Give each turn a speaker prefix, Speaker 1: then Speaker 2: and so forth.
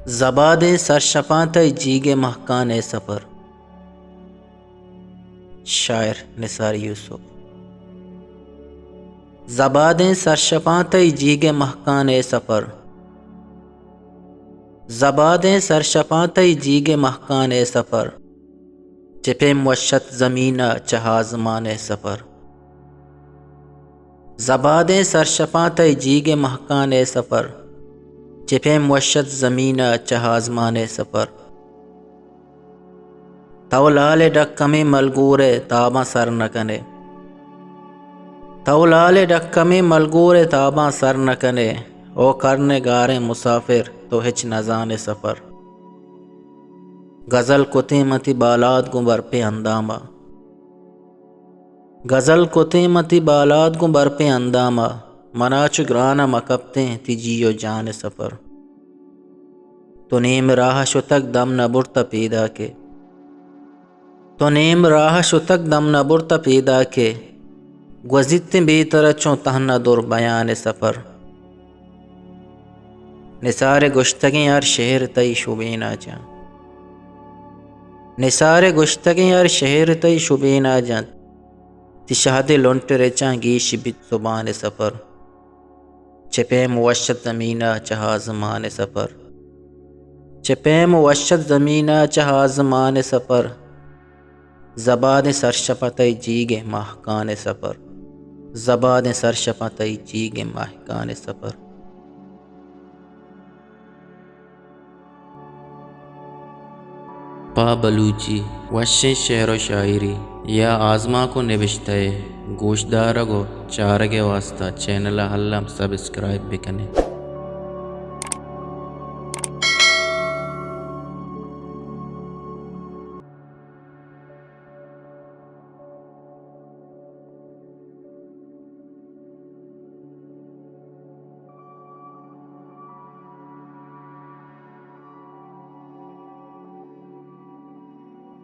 Speaker 1: زباد سرشپاں جیگ مہکان سفر. شاعر نثار یوسف. زباد سرشپاں جیگ مہکان سفر. زباد سرشپاں جیگ مہکان سفر. چپے موشت زمین چہازمان سفر. زباد سرشپاں جیگ مہکان سفر. چپے موشت زمین چہازمان سفر. تولال ڈکمی ملگور تاباں سر نکنے. تولال ڈکمی ملگور تاباں سر نکنے. او کرنے گارے مسافر تو ہچ نزان سفر. غزل کتیمتی بالاد گو برپے اندامہ. غزل کتیمتی بالاد گو برپے اندامہ. مناچ گرانا مکبتیں تی جیو جان سفر. تو نیم راہ شتک دم نبرتا پیدا کے. تو نیم راہ شتک دم نبرتا پیدا کے. گوزیت بیتر چون تہنا دور بیان سفر. نثار گشتگیں ہر شہر تئی شبینا جان. نثار گشتگیں ہر شہر تئی شبینا جان. تی شہد لنٹ رچاں گیش بیت زبان سفر. چپے موشت زمینہ چہازمان سفر. چپے موشت زمینہ چہازمان سفر. زباد سرشپاں جیگ مہکان سفر. زباد سرشپاں جیگ مہکان سفر. پا بلوچی وشیں شعر و شاعری یا آزما کو نوشتہ گوشدار گو چارگے واسطہ چینل حلم سبسکرائب بکنے.